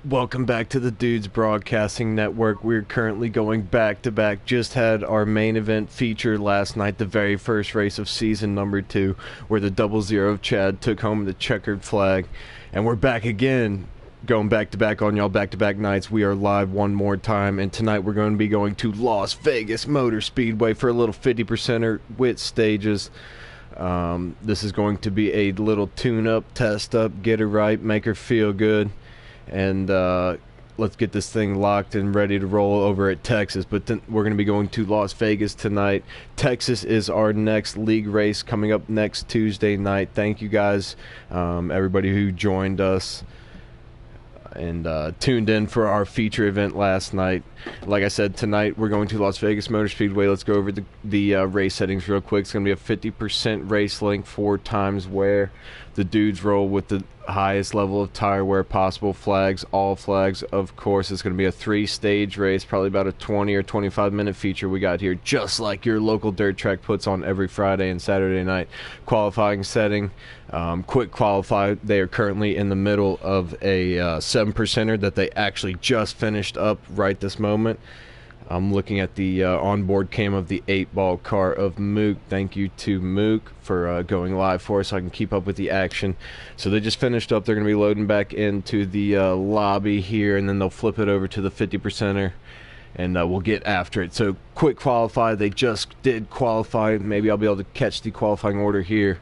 Welcome back to the Dudes Broadcasting Network. We're currently going back to back. Just had our main event feature last night, the very first race of season number 2, where the 00 of Chad took home the checkered flag. And we're back again, going back to back on y'all back to back nights. We are live one more time, and tonight we're going to be going to Las Vegas Motor Speedway for a little 50%er with stages. This is going to be a little tune-up, test up, get her right, make her feel good. And let's get this thing locked and ready to roll over at Texas. But we're going to be going to Las Vegas tonight. Texas is our next league race coming up next Tuesday night. Thank you guys, everybody who joined us and tuned in for our feature event last night. Like I said, tonight we're going to Las Vegas Motor Speedway. Let's go over the race settings real quick. It's going to be a 50% race length, 4 times wear. The dudes roll with the highest level of tire wear possible. Flags, all flags, of course. It's going to be a 3-stage race, probably about a 20 or 25 minute feature we got here, just like your local dirt track puts on every Friday and Saturday night. Qualifying setting, quick qualify. They are currently in the middle of a 7%er that they actually just finished up right this moment. I'm looking at the onboard cam of the 8-ball car of Mook. Thank you to Mook for going live for us so I can keep up with the action. So they just finished up. They're going to be loading back into the lobby here, and then they'll flip it over to the 50%er, and we'll get after it. So quick qualify. They just did qualify. Maybe I'll be able to catch the qualifying order here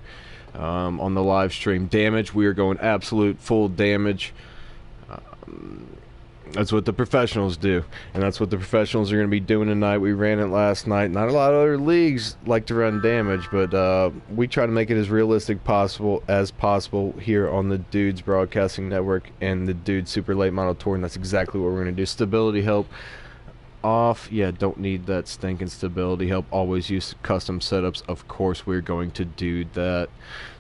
on the live stream. Damage, we are going absolute full damage. That's what the professionals do, and that's what the professionals are going to be doing tonight. We ran it last night. Not a lot of other leagues like to run damage, but we try to make it as realistic as possible here on the Dudes Broadcasting Network and the Dudes Super Late Model Tour, and that's exactly what we're going to do. Stability help off. Yeah, don't need that stinking stability help. Always use custom setups. Of course, we're going to do that.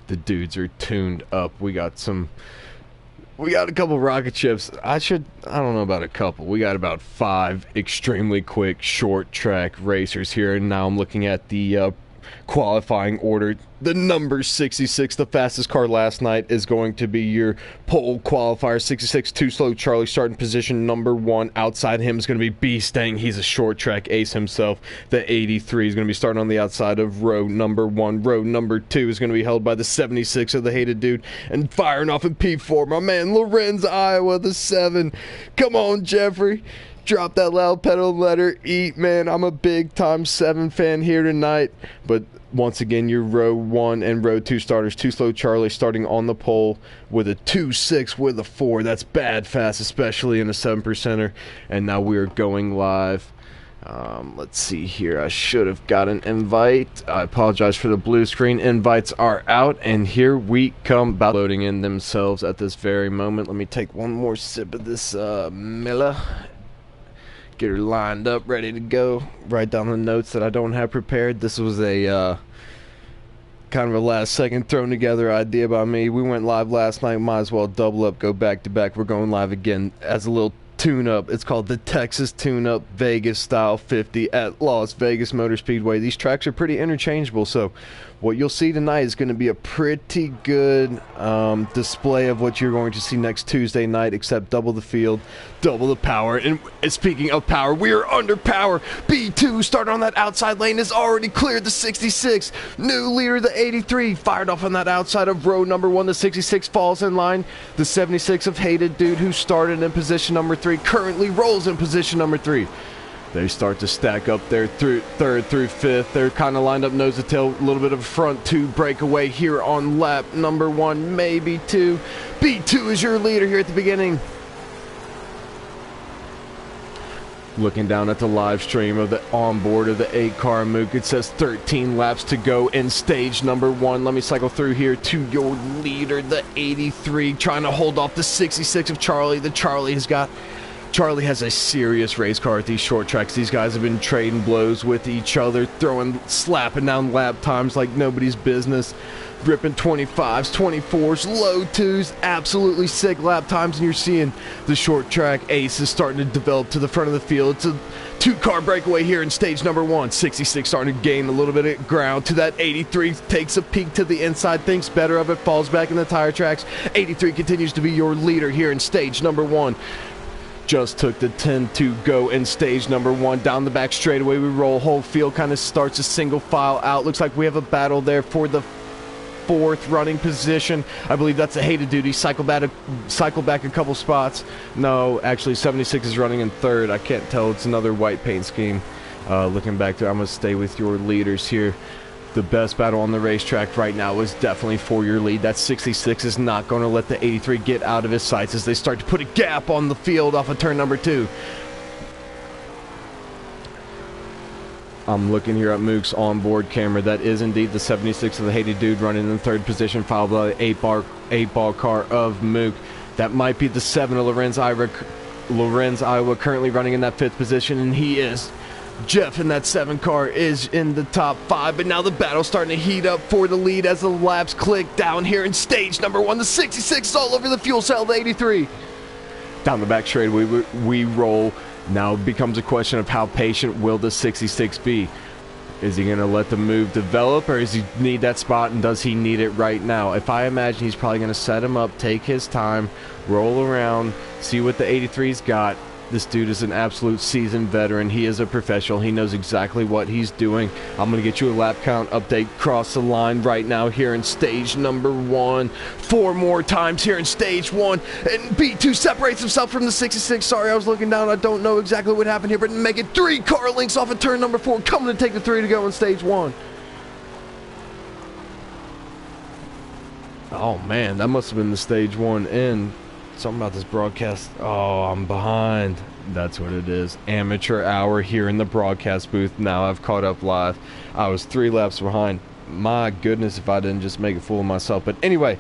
The dudes are tuned up. We got a couple rocket ships. I don't know about a couple. We got about 5 extremely quick short track racers here, and now I'm looking at the qualifying order. The number 66, the fastest car last night, is going to be your pole qualifier. 66, Too Slow Charlie, starting position number 1. Outside him is going to be B-Stang. He's a short track ace himself. The 83 is going to be starting on the outside of row number 1. Row number 2 is going to be held by the 76 of the hated dude. And firing off in P4, my man Lorenz, Iowa, the 7. Come on, Jeffrey. Drop that loud pedal and let her eat, man. I'm a big-time 7 fan here tonight. But once again, your row 1 and row 2 starters. Too Slow Charlie starting on the pole with a 2.6 with a 4. That's bad fast, especially in a 7%er. And now we are going live. Let's see here. I should have got an invite. I apologize for the blue screen. Invites are out, and here we come. About loading in themselves at this very moment. Let me take one more sip of this Miller. Get her lined up, ready to go. Write down the notes that I don't have prepared. This was a kind of a last-second thrown-together idea by me. We went live last night. Might as well double up, go back-to-back. We're going live again as a little tune-up. It's called the Texas Tune-Up Vegas Style 50 at Las Vegas Motor Speedway. These tracks are pretty interchangeable, so what you'll see tonight is going to be a pretty good display of what you're going to see next Tuesday night, except double the field, double the power. And speaking of power, we are under power. B2 started on that outside lane, has already cleared the 66. New leader, the 83, fired off on that outside of row number 1. The 66 falls in line. The 76 of hated dude, who started in position number 3, currently rolls in position number 3. They start to stack up there through 3rd through 5th. They're kind of lined up nose to tail. A little bit of a front 2 breakaway here on lap number 1, maybe 2. B2 is your leader here at the beginning. Looking down at the live stream of the onboard of the 8-car Mook, it says 13 laps to go in stage number 1. Let me cycle through here to your leader, the 83, trying to hold off the 66 of Charlie. The Charlie has a serious race car at these short tracks. These guys have been trading blows with each other, slapping down lap times like nobody's business. ripping 25s, 24s, low 2s, absolutely sick lap times, and you're seeing the short track aces starting to develop to the front of the field. It's a 2-car breakaway here in stage number 1. 66 starting to gain a little bit of ground to that 83, takes a peek to the inside, thinks better of it, falls back in the tire tracks. 83 continues to be your leader here in stage number 1. Just took the 10 to go in stage number 1. Down the back straightaway we roll. Whole field kind of starts a single file out. Looks like we have a battle there for the 4th running position. I believe that's a hated duty. Cycle back a couple spots. No, actually 76 is running in 3rd. I can't tell. It's another white paint scheme. Looking back there, I'm going to stay with your leaders here. The best battle on the racetrack right now is definitely for your lead. That 66 is not going to let the 83 get out of his sights as they start to put a gap on the field off of turn number 2. I'm looking here at Mook's onboard camera. That is indeed the 76 of the hated dude running in 3rd position, followed by the 8-ball car of Mook. That might be the 7 of Lorenz Iowa currently running in that 5th position, and he is. Jeff in that 7 car is in the top 5, but now the battle's starting to heat up for the lead as the laps click down here in stage number 1. The 66 is all over the fuel cell of the 83. Down the back straightaway we roll. Now it becomes a question of how patient will the 66 be. Is he going to let the move develop, or does he need that spot, and does he need it right now? If I imagine he's probably going to set him up, take his time, roll around, see what the 83's got. This dude is an absolute seasoned veteran. He is a professional. He knows exactly what he's doing. I'm going to get you a lap count update across the line right now here in stage number 1. 4 more times here in stage 1. And B2 separates himself from the 66. Sorry, I was looking down. I don't know exactly what happened here, but make it 3 car lengths off of turn number 4. Coming to take the 3 to go in stage 1. Oh, man, that must have been the stage 1 end. Something about this broadcast. Oh, I'm behind. That's what it is. Amateur hour here in the broadcast booth. Now I've caught up live. I was 3 laps behind. My goodness, if I didn't just make a fool of myself. But anyway,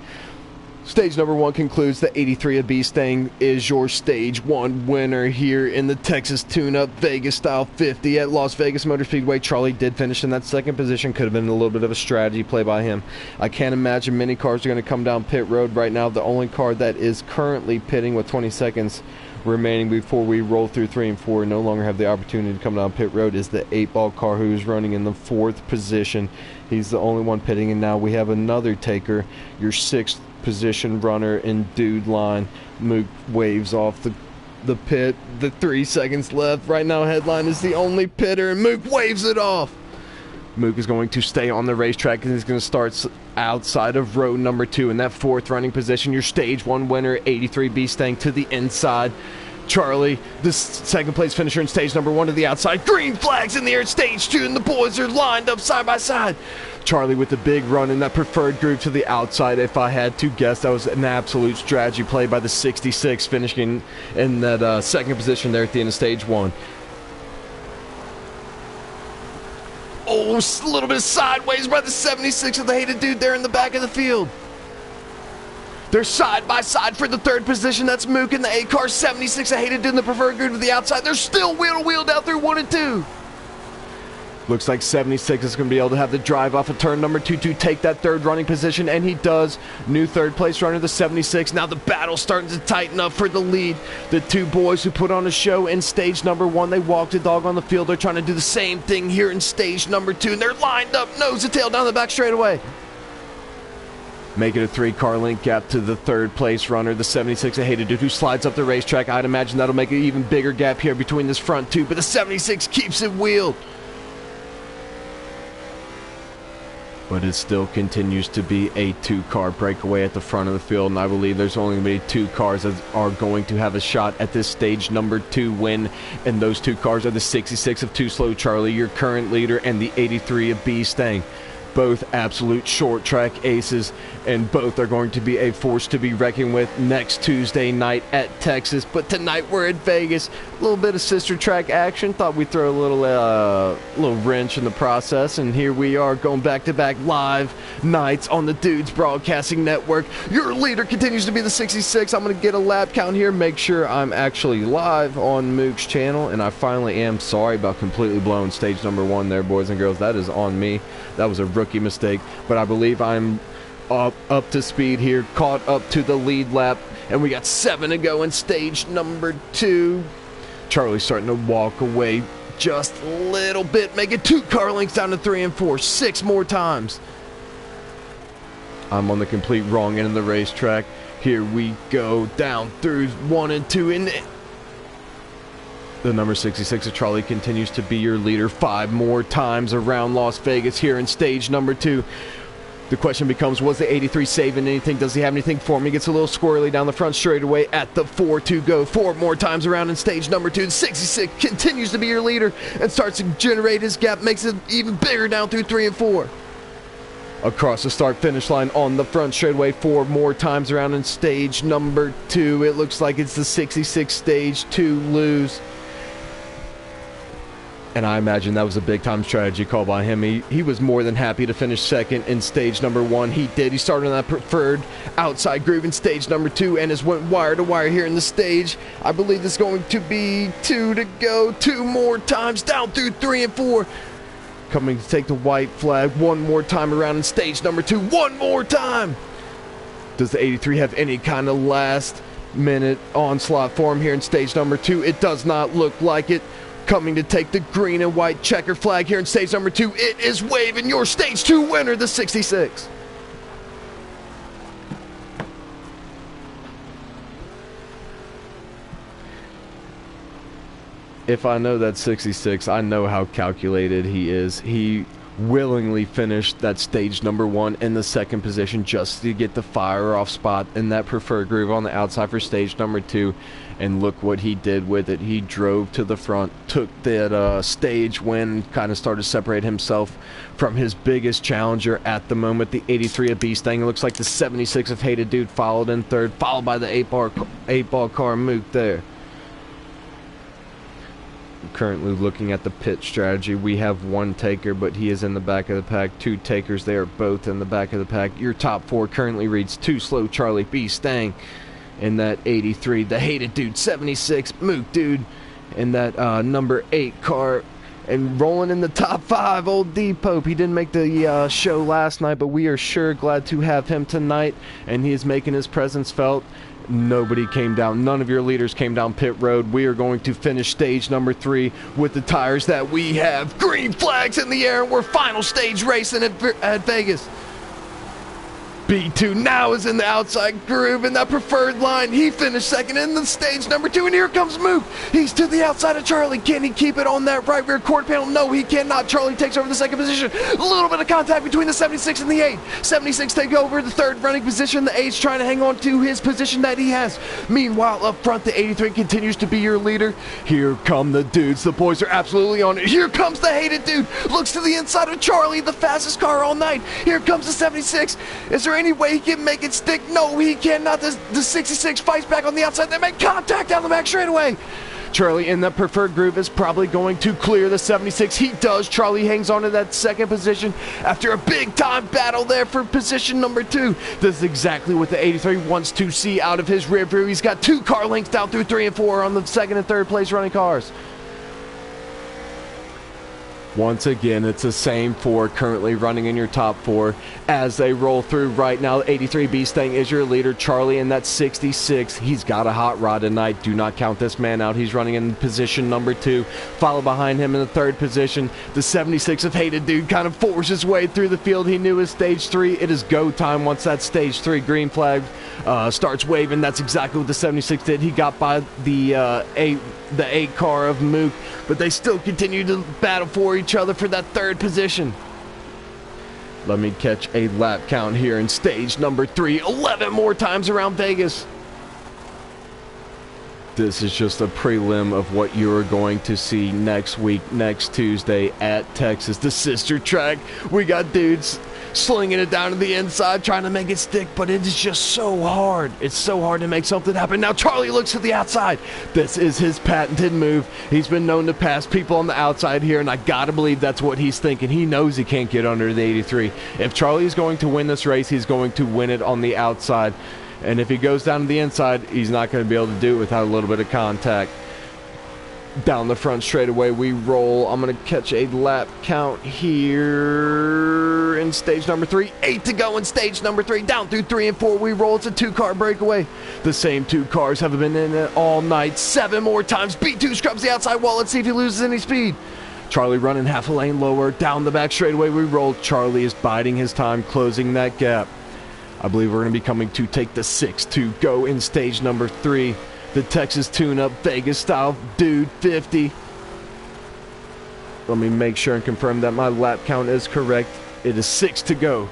stage number 1 concludes. The 83 of B-Stang is your stage 1 winner here in the Texas Tune-Up Vegas Style 50 at Las Vegas Motor Speedway. Charlie did finish in that 2nd position. Could have been a little bit of a strategy play by him. I can't imagine many cars are going to come down pit road right now. The only car that is currently pitting with 20 seconds remaining before we roll through 3 and 4 no longer have the opportunity to come down pit road is the 8-ball car, who's running in the 4th position. He's the only one pitting, and now we have another taker, your 6th position runner in dude line. Mook waves off the pit. The 3 seconds left right now. Headline is the only pitter, and Mook waves it off. Mook is going to stay on the racetrack, and he's going to start outside of row number 2 in that 4th running position. Your stage 1 winner, 83 B-Stang, to the inside. Charlie, the 2nd place finisher in stage number 1, to the outside. Green flags in the air at stage 2, and the boys are lined up side by side. Charlie with the big run in that preferred groove to the outside. If I had to guess, that was an absolute strategy play by the 66, finishing in that 2nd position there at the end of stage 1. Oh, a little bit sideways by the 76 of the hated dude there in the back of the field. They're side by side for the 3rd position. That's Mook in the 8 car. 76 of hated dude in the preferred group to the outside. They're still wheel to wheel down through 1 and 2. Looks like 76 is going to be able to have the drive off of turn number 2 to take that 3rd running position, and he does. New 3rd place runner, the 76. Now the battle's starting to tighten up for the lead. The 2 boys who put on a show in stage number 1, they walked a dog on the field. They're trying to do the same thing here in stage number 2, and they're lined up nose to tail down the back straightaway. Make it a 3-car length gap to the 3rd place runner, the 76 of hated dude, who slides up the racetrack. I'd imagine that'll make an even bigger gap here between this front 2, but the 76 keeps it wheeled. But it still continues to be a 2-car breakaway at the front of the field, and I believe there's only going to be 2 cars that are going to have a shot at this stage number 2 win, and those 2 cars are the 66 of Too Slow Charlie, your current leader, and the 83 of B-Stang. Both absolute short track aces, and both are going to be a force to be reckoned with next Tuesday night at Texas. But tonight we're at Vegas. A little bit of sister track action. Thought we'd throw a little wrench in the process, and here we are going back-to-back live nights on the Dudes Broadcasting Network. Your leader continues to be the 66. I'm going to get a lap count here, make sure I'm actually live on Mook's channel, and I finally am. Sorry about completely blowing stage number 1 there, boys and girls. That is on me. That was a rookie mistake, but I believe I'm up to speed here, caught up to the lead lap, and we got 7 to go in stage number 2. Charlie's starting to walk away just a little bit, making 2 car lengths down to 3 and 4, 6 more times. I'm on the complete wrong end of the racetrack. Here we go down through 1 and 2, and the number 66 of Charlie continues to be your leader 5 more times around Las Vegas here in stage number 2. The question becomes, was the 83 saving anything? Does he have anything for him? He gets a little squirrely down the front straightaway at the 4 to go. 4 more times around in stage number 2. The 66 continues to be your leader and starts to generate his gap, makes it even bigger down through 3 and 4. Across the start-finish line on the front straightaway, 4 more times around in stage number 2. It looks like it's the 66 stage 2 lose. And I imagine that was a big-time strategy call by him. He was more than happy to finish second in stage number 1. He did. He started on that preferred outside groove in stage number 2 and has went wire to wire here in the stage. I believe there's going to be 2 to go. 2 more times down through 3 and 4. Coming to take the white flag 1 more time around in stage number 2. 1 more time. Does the 83 have any kind of last-minute onslaught for him here in stage number 2? It does not look like it. Coming to take the green and white checker flag here in stage number 2. It is waving your stage 2 winner, the 66. If I know that 66, I know how calculated he is. He willingly finished that stage number 1 in the second position just to get the fire off spot in that preferred groove on the outside for stage number 2. And look what he did with it. He drove to the front, took that stage win, kind of started to separate himself from his biggest challenger at the moment, the 83 of Beastang. It looks like the 76 of Hated Dude followed in third, followed by the 8-ball car Mook there. Currently looking at the pit strategy, we have 1 taker, but he is in the back of the pack. 2 takers, they are both in the back of the pack. Your top 4 currently reads 2 Slow Charlie, Beastang in that 83, the Hated Dude 76, Mook Dude in that number 8 car, and rolling in the top 5, old D Pope. He didn't make the show last night, but we are sure glad to have him tonight, and he is making his presence felt. Nobody came down. None of your leaders came down pit road. We are going to finish stage number 3 with the tires that we have. Green flags in the air, and we're final stage racing at Vegas. B2 now is in the outside groove in that preferred line. He finished second in the stage number 2, and here comes Mook. He's to the outside of Charlie. Can he keep it on that right rear quarter panel? No, he cannot. Charlie takes over the second position. A little bit of contact between the 76 and the 8. 76 take over the third running position. The 8's trying to hang on to his position that he has. Meanwhile, up front, the 83 continues to be your leader. Here come the dudes. The boys are absolutely on it. Here comes the Hated Dude. Looks to the inside of Charlie, the fastest car all night. Here comes the 76. Is there any way he can make it stick? No, he cannot. The 66 fights back on the outside. They make contact down the back straightaway. Charlie in the preferred groove is probably going to clear the 76. He does. Charlie hangs on to that second position after a big time battle there for position number 2. This is exactly what the 83 wants to see out of his rear view. He's got 2 car lengths down through 3 and 4 on the second and third place running cars. Once again, it's the same 4 currently running in your top 4 as they roll through right now. 83 Beastang is your leader. Charlie in that 66. He's got a hot rod tonight. Do not count this man out. He's running in position number 2. Followed behind him in the third position, the 76 of Hated Dude kind of forces his way through the field. He knew his stage 3. It is go time once that stage 3 green flag starts waving. That's exactly what the 76 did. He got by the 8 car of Mook, but they still continue to battle for each other for that third position. Let me catch a lap count here in stage number 3. 11 more times around Vegas. This is just a prelim of what you are going to see next week, next Tuesday at Texas, the sister track. We got dudes slinging it down to the inside, trying to make it stick, but it is just so hard. It's so hard to make something happen. Now Charlie looks to the outside. This is his patented move. He's been known to pass people on the outside here, and I gotta believe that's what he's thinking. He knows he can't get under the 83. If Charlie is going to win this race, he's going to win it on the outside. And if he goes down to the inside, he's not going to be able to do it without a little bit of contact. Down the front straightaway we roll. I'm going to catch a lap count here in stage number 3. 8 to go in stage number 3. Down through 3 and 4 we roll. It's a 2-car breakaway. The same 2 cars have been in it all night. 7 more times. B2 scrubs the outside wall. Let's see if he loses any speed. Charlie running half a lane lower. Down the back straightaway we roll. Charlie is biding his time, closing that gap. I believe we're going to be coming to take the 6 to go in stage number 3. The Texas tune-up, Vegas style, Dude 50. Let me make sure and confirm that my lap count is correct. It is 6 to go.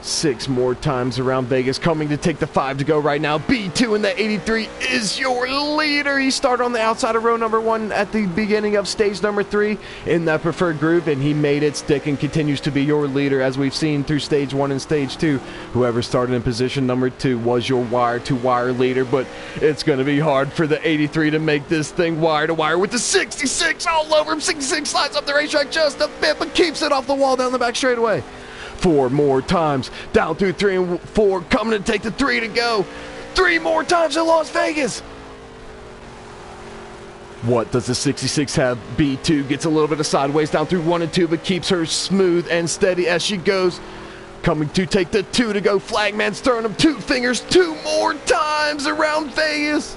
6 more times around Vegas, coming to take the 5 to go right now. B2 in the 83 is your leader. He started on the outside of row number 1 at the beginning of stage number 3 in that preferred groove, and he made it stick and continues to be your leader as we've seen through stage 1 and stage 2. Whoever started in position number 2 was your wire-to-wire leader, but it's going to be hard for the 83 to make this thing wire-to-wire with the 66 all over him. 66 slides up the racetrack just a bit, but keeps it off the wall down the back straightaway. 4 more times, down through 3 and 4, coming to take the 3 to go. 3 more times in Las Vegas. What does the 66 have? B2 gets a little bit of sideways down through 1 and 2, but keeps her smooth and steady as she goes. Coming to take the 2 to go. Flagman's throwing him 2 fingers 2 more times around Vegas.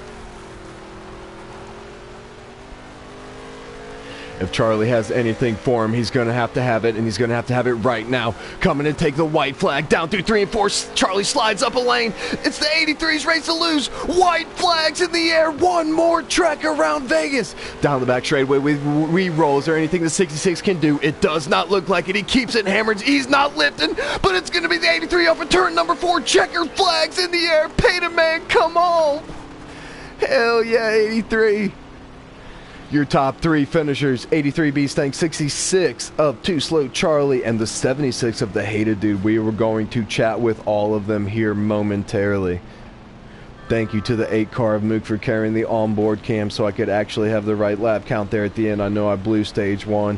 If Charlie has anything for him, he's going to have it, and he's going to have it right now. Coming to take the white flag down through 3 and 4. Charlie slides up a lane. It's the 83's race to lose. White flags in the air. 1 more trek around Vegas. Down the back straightaway we roll. Is there anything the 66 can do? It does not look like it. He keeps it hammered. He's not lifting, but it's going to be the 83 off of turn number 4. Checker flags in the air. Painted man, come on. Hell yeah, 83. Your top 3 finishers, 83 Beastang, 66 of Too Slow Charlie, and the 76 of the Hated Dude. We were going to chat with all of them here momentarily. Thank you to the 8 car of Mook for carrying the onboard cam so I could actually have the right lap count there at the end. I know I blew stage 1.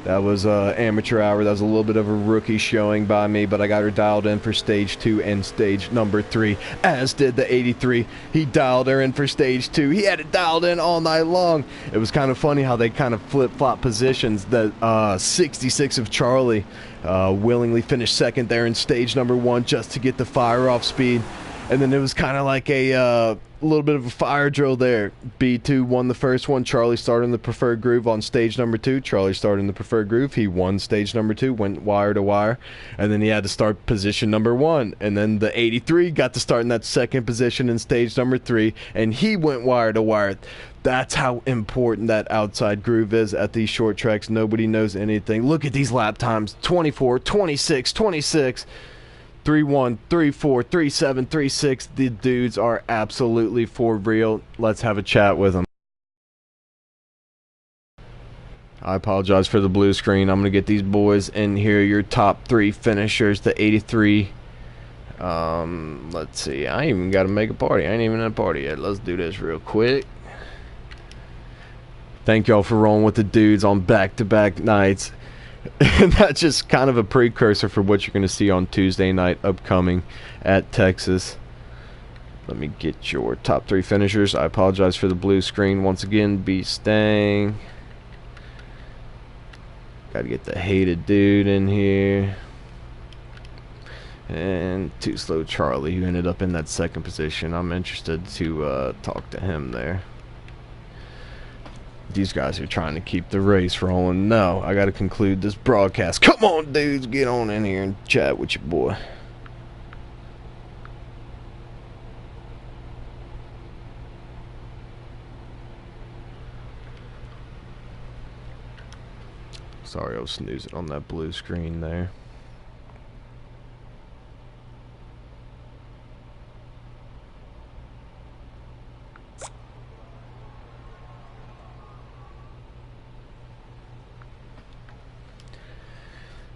That was amateur hour. That was a little bit of a rookie showing by me, but I got her dialed in for stage 2 and stage number 3, as did the 83. He dialed her in for stage 2. He had it dialed in all night long. It was kind of funny how they kind of flip-flop positions. The 66 of Charlie willingly finished second there in stage number 1 just to get the fire off speed. And then it was kind of like a little bit of a fire drill there. B2 won the first one. Charlie started in the preferred groove on stage number 2. Charlie started in the preferred groove. He won stage number 2, went wire to wire. And then he had to start position number 1. And then the 83 got to start in that second position in stage number 3. And he went wire to wire. That's how important that outside groove is at these short tracks. Nobody knows anything. Look at these lap times. 24, 26, 26. 3-1, 3-4, 3-7, 3-6. The dudes are absolutely for real. Let's have a chat with them. I apologize for the blue screen. I'm going to get these boys in here. Your top 3 finishers, the 83. Let's see. I ain't even got to make a party. I ain't even in a party yet. Let's do this real quick. Thank y'all for rolling with the dudes on back-to-back nights. And that's just kind of a precursor for what you're going to see on Tuesday night upcoming at Texas. Let me get your top 3 finishers. I apologize for the blue screen once again. Beastang. Got to get the Hated Dude in here. And Too Slow Charlie, who ended up in that second position. I'm interested to talk to him there. These guys are trying to keep the race rolling. No, I got to conclude this broadcast. Come on, dudes, get on in here and chat with your boy. Sorry, I was snoozing on that blue screen there.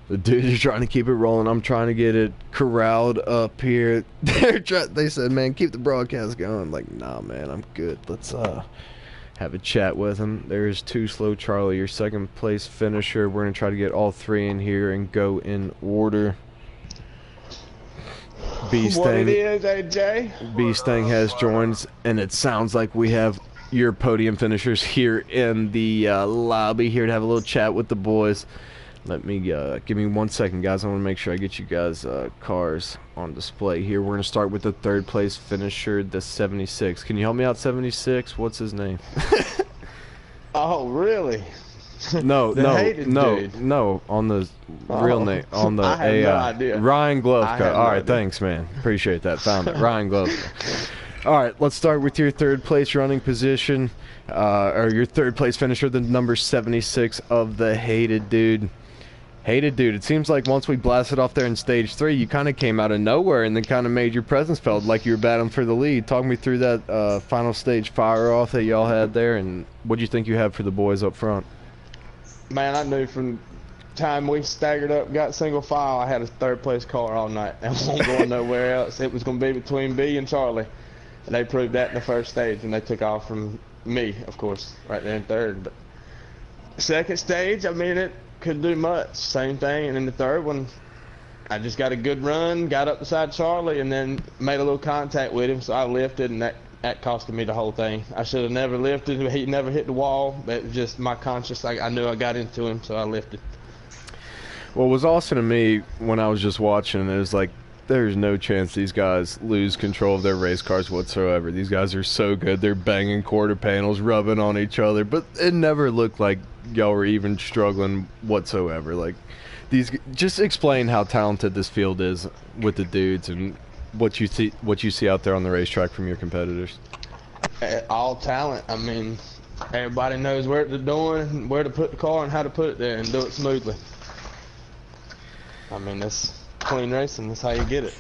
The dudes are trying to keep it rolling. I'm trying to get it corralled up here. They said, man, keep the broadcast going. I'm like, nah, man, I'm good. Let's have a chat with him. There's Too Slow Charlie, your second place finisher. We're going to try to get all 3 in here and go in order. Beastang has joined, and it sounds like we have your podium finishers here in the lobby here to have a little chat with the boys. Let me give me 1 second, guys. I want to make sure I get you guys cars on display here. We're going to start with the third place finisher, the 76. Can you help me out, 76? What's his name? Oh, really? No, dude. no. On the real name, on the I have AI. no idea. Ryan Glovka. All right, idea. thanks, man. Appreciate that. Found it. Ryan Glovka. All right, let's start with your third place running position, or your third place finisher, the number 76 of the Hated Dude. Hated Dude, it seems like once we blasted off there in stage 3, you kind of came out of nowhere and then kind of made your presence felt like you were battling for the lead. Talk me through that final stage fire-off that y'all had there, and what do you think you had for the boys up front? Man, I knew from time we staggered up, got single file, I had a third place car all night. I wasn't going nowhere else. It was going to be between B and Charlie. And they proved that in the first stage, and they took off from me, of course, right there in third. But second stage, I mean, it couldn't do much. Same thing. And in the third one, I just got a good run, got up beside Charlie, and then made a little contact with him, so I lifted, and that costed me the whole thing. I should have never lifted. He never hit the wall, but it was just my conscience. I knew I got into him, so I lifted. What was awesome to me when I was just watching, it was like, there's no chance these guys lose control of their race cars whatsoever. These guys are so good. They're banging quarter panels, rubbing on each other, but it never looked like y'all were even struggling whatsoever. Like, just explain how talented this field is with the dudes and what you see out there on the racetrack from your competitors. All talent. I mean, everybody knows where they're doing, where to put the car, and how to put it there and do it smoothly. I mean, that's clean racing. That's how you get it.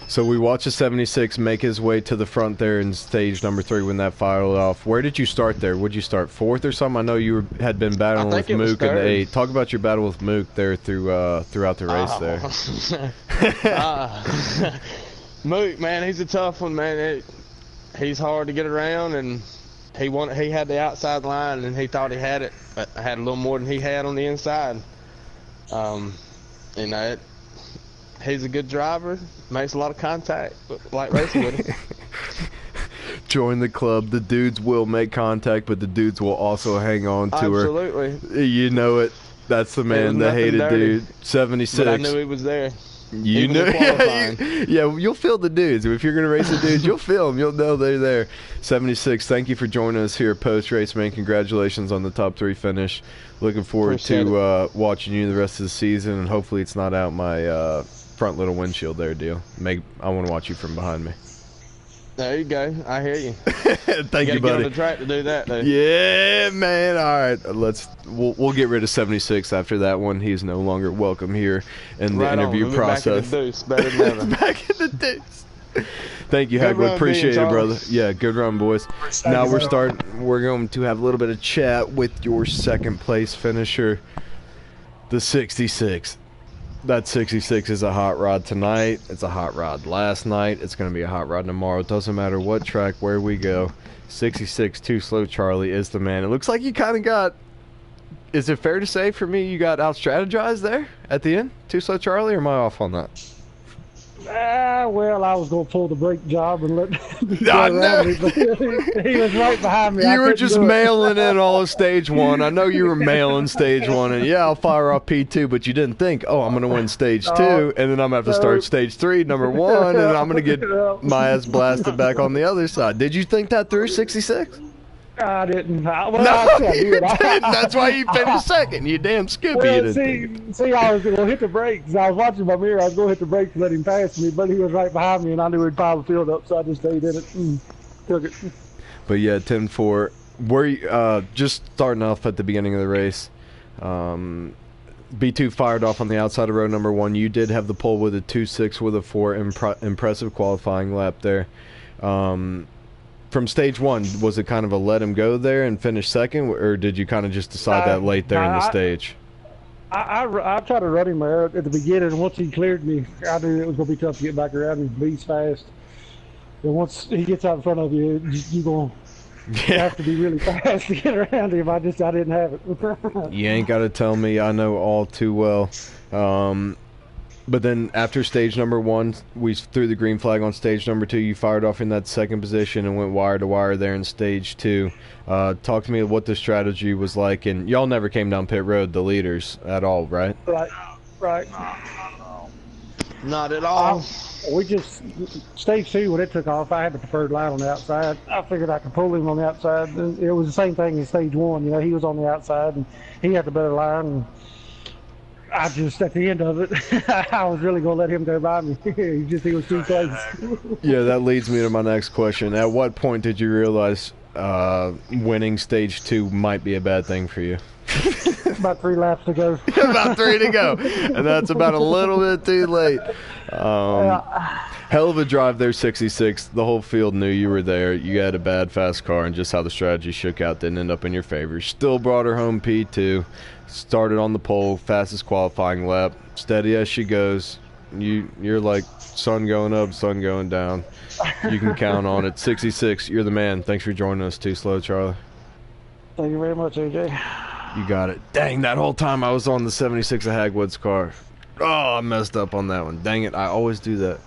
So we watched the 76 make his way to the front there in stage number 3 when that fired off. Where did you start there? Would you start 4th or something? I know you had been battling with Mook in the 8. Talk about your battle with Mook there throughout the race there. Mook, man, he's a tough one, man. He's hard to get around, and he had the outside line, and he thought he had it, but I had a little more than he had on the inside. He's a good driver, makes a lot of contact, like racing with him. Join the club. The dudes will make contact, but the dudes will also hang on to her. Absolutely. You know it. That's the man, the Hated Dude. 76. But I knew he was there. You know, yeah, you'll feel the dudes. If you're going to race the dudes, you'll feel them. You'll know they're there. 76, thank you for joining us here post-race, man. Congratulations on the top 3 finish. Looking forward to watching you the rest of the season, and hopefully it's not out my front little windshield there, deal. I want to watch you from behind me. There you go. I hear you. Thank you, buddy. Get on the track to do that, though. Yeah, man. All right, we'll get rid of 76 after that one. He's no longer welcome here in the interview process. Back in the deuce, better than ever. Back in the deuce. Thank you, Hagwood. Appreciate it, brother. Yeah, good run, boys. Now we're going to have a little bit of chat with your second place finisher, the 66. That 66 is a hot rod tonight. It's a hot rod last night. It's going to be a hot rod tomorrow. It doesn't matter what track, where we go. 66, Too Slow Charlie is the man. It looks like you kind of got, is it fair to say for me you got out-strategized there at the end? Too Slow Charlie, or am I off on that? Well, I was going to pull the brake job and let him go around me, but he was right behind me. You were just mailing in all of stage 1. I know you were mailing stage 1, and yeah, I'll fire off P2, but you didn't think, oh, I'm going to win stage 2, and then I'm going to have to start stage 3, number 1, and I'm going to get my ass blasted back on the other side. Did you think that through, 66? I didn't. That's why you finished second. You damn Scoopy. Well, I was going to hit the brakes. I was watching my mirror. I was going to hit the brakes and let him pass me, but he was right behind me, and I knew he'd pile the field up, so I just stayed in it and took it. But yeah, 10-4. Were you, just starting off at the beginning of the race, B2 fired off on the outside of row number 1. You did have the pole with a 2.6 with a 4. Impressive qualifying lap there. From stage 1, was it kind of a let him go there and finish second, or did you kind of just decide that late there in the stage? I tried to run him there at the beginning, and once he cleared me, I knew it was going to be tough to get back around him. He's fast. And once he gets out in front of you, you're going to have to be really fast to get around him. I didn't have it. You ain't got to tell me. I know all too well. But then after stage number 1, we threw the green flag on stage number 2. You fired off in that second position and went wire to wire there in stage 2. Talk to me what the strategy was like, and y'all never came down pit road, the leaders, at all, right? Right. No. Not at all. We just, stage 2, when it took off, I had the preferred line on the outside. I figured I could pull him on the outside. It was the same thing in stage 1. You know, he was on the outside, and he had the better line. And I just, at the end of it, I was really going to let him go by me. He was too close. Yeah, that leads me to my next question. At what point did you realize winning stage 2 might be a bad thing for you? About 3 laps to go. About 3 to go. And that's about a little bit too late. Hell of a drive there, 66. The whole field knew you were there. You had a bad, fast car, and just how the strategy shook out didn't end up in your favor. Still brought her home P2. Started on the pole, fastest qualifying lap. Steady as she goes. You're like sun going up, sun going down. You can count on it. 66, you're the man. Thanks for joining us. Too slow, Charlie. Thank you very much, AJ. You got it. Dang, that whole time I was on the 76 of Hagwood's car. Oh, I messed up on that one. Dang it, I always do that.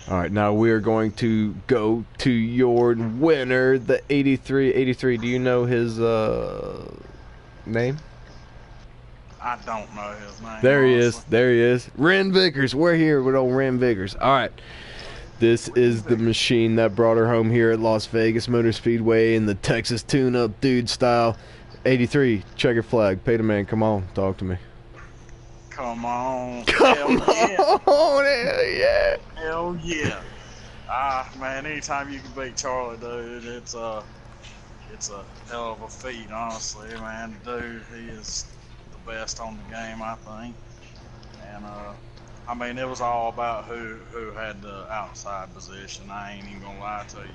All right, now we are going to go to your winner, the 83. 83, do you know his name? I don't know his name. There he honestly. is. There he is. Ren Vickers. We're here with old Ren Vickers. All right. This is the machine that brought her home here at Las Vegas Motor Speedway in the Texas tune-up dude style. 83, checker flag. Pay the man. Come on. Talk to me. Come on. Come Hell on. Hell yeah. Hell yeah. Man, anytime you can beat Charlie, dude, it's a hell of a feat, honestly, man. Dude, he is the best on the game, I think. And, I mean, it was all about who had the outside position. I ain't even gonna lie to you.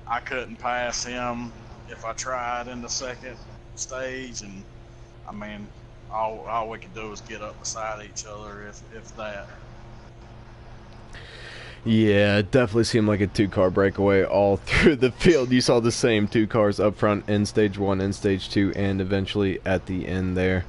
I couldn't pass him if I tried in the second stage, and I mean, all we could do was get up beside each other, if that. Yeah, it definitely seemed like a 2-car breakaway all through the field. You saw the same 2 cars up front in stage 1 and stage 2, and eventually at the end there.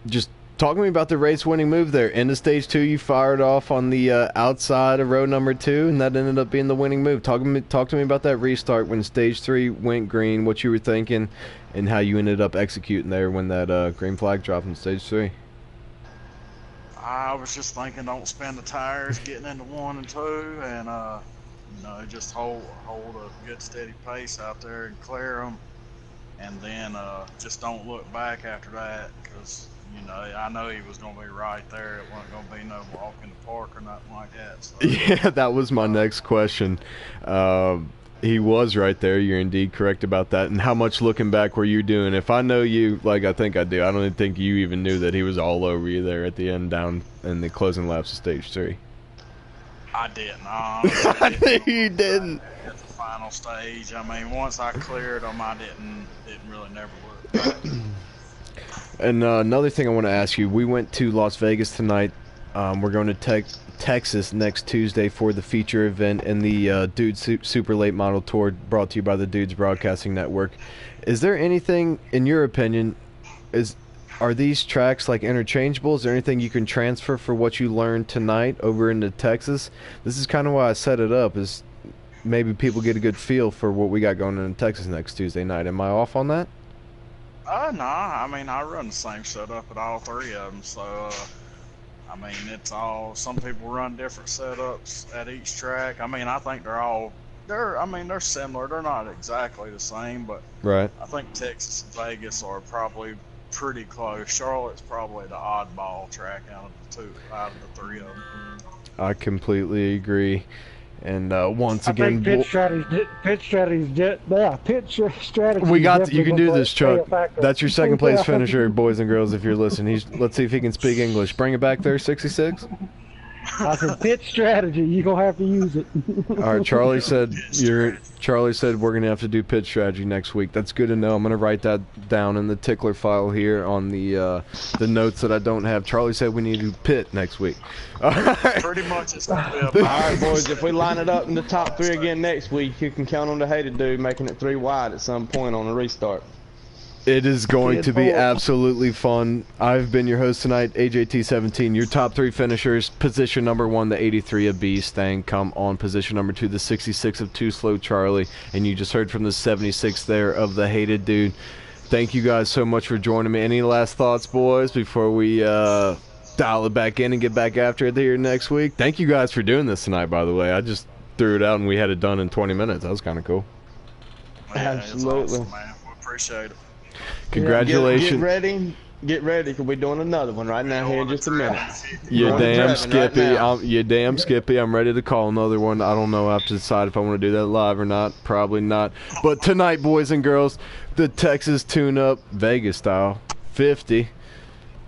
Just talk to me about the race-winning move there. Into stage 2, you fired off on the outside of row number 2, and that ended up being the winning move. Talk to me about that restart when stage 3 went green, what you were thinking, and how you ended up executing there when that green flag dropped in stage 3. I was just thinking, don't spin the tires getting into 1 and 2, and you know, just hold a good steady pace out there and clear them, and then just don't look back after that, because you know, I know he was going to be right there. It wasn't going to be no walk in the park or nothing like that. So. Yeah, that was my next question. He was right there. You're indeed correct about that. And how much looking back were you doing? If I know you, like I think I do, I don't even think you even knew that he was all over you there at the end down in the closing laps of stage 3. I didn't. I knew you didn't. At the final stage, I mean, once I cleared him, I didn't really never look back. And another thing I want to ask you, we went to Las Vegas tonight. We're going to Texas next Tuesday for the feature event in the Dudes Super Late Model Tour brought to you by the Dudes Broadcasting Network. Is there anything, in your opinion, are these tracks like interchangeable? Is there anything you can transfer for what you learned tonight over into Texas? This is kind of why I set it up, is maybe people get a good feel for what we got going on in Texas next Tuesday night. Am I off on that? No, I mean, I run the same setup at all 3 of them, so, I mean, it's all, some people run different setups at each track. I mean, I think they're similar. They're not exactly the same, but right. I think Texas and Vegas are probably pretty close. Charlotte's probably the oddball track out of the 3 of them. I completely agree. And once again, pit strategy. We got you can do this, Chuck. That's your second place finisher, boys and girls. If you're listening, let's see if he can speak English. Bring it back there, 66. I said pit strategy. You're gonna have to use it. All right, Charlie said we're gonna have to do pit strategy next week. That's good to know. I'm gonna write that down in the tickler file here on the notes that I don't have. Charlie said we need to pit next week. All right. Pretty much it's gonna be All right, boys. If we line it up in the top 3 again next week, you can count on the hated dude making it 3 wide at some point on the restart. It is going to be Boy. absolutely fun. I've been your host tonight, AJT17. Your top 3 finishers: position number 1, the 83 of B Stang. Come on, position number 2, the 66 of Too Slow Charlie. And you just heard from the 76 there of the Hated Dude. Thank you guys so much for joining me. Any last thoughts, boys, before we dial it back in and get back after it here next week? Thank you guys for doing this tonight, by the way. I just threw it out and we had it done in 20 minutes. That was kind of cool. Yeah, Absolutely. It's awesome, man. We appreciate it. Congratulations. Get ready, because we're doing another one right now here in just a minute. You Going damn driving Skippy. right now. You damn Skippy. I'm ready to call another one. I don't know. I have to decide if I want to do that live or not. Probably not. But tonight, boys and girls, the Texas Tune-Up Vegas style 50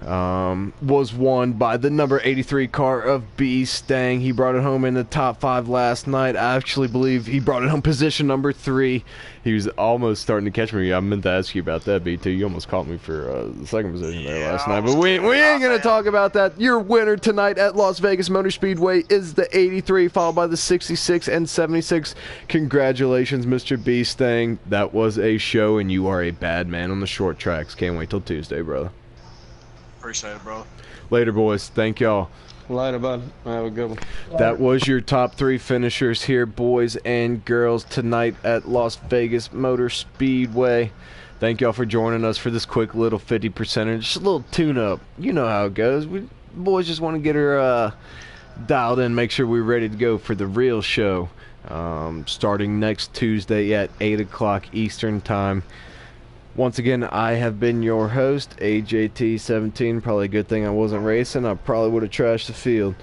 was won by the number 83 car of B Stang. He brought it home in the top 5 last night. I actually believe he brought it home position number 3. He was almost starting to catch me. I meant to ask you about that, B2. You almost caught me for the second position there last night. But we ain't going to talk about that. Your winner tonight at Las Vegas Motor Speedway is the 83, followed by the 66 and 76. Congratulations, Mr. B Stang. That was a show, and you are a bad man on the short tracks. Can't wait till Tuesday, brother. Appreciate it, brother. Later, boys. Thank y'all. Later, bud. Have a good one. That was your top 3 finishers here, boys and girls, tonight at Las Vegas Motor Speedway. Thank y'all for joining us for this quick little 50%, just a little tune-up. You know how it goes. We boys just want to get her dialed in, make sure we're ready to go for the real show, starting next Tuesday at 8 o'clock Eastern Time. Once again, I have been your host, AJT17. Probably a good thing I wasn't racing. I probably would have trashed the field.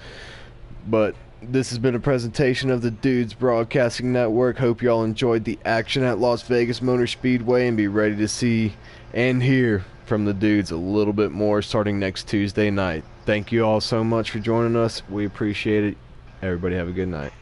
But this has been a presentation of the Dudes Broadcasting Network. Hope y'all enjoyed the action at Las Vegas Motor Speedway and be ready to see and hear from the dudes a little bit more starting next Tuesday night. Thank you all so much for joining us. We appreciate it. Everybody have a good night.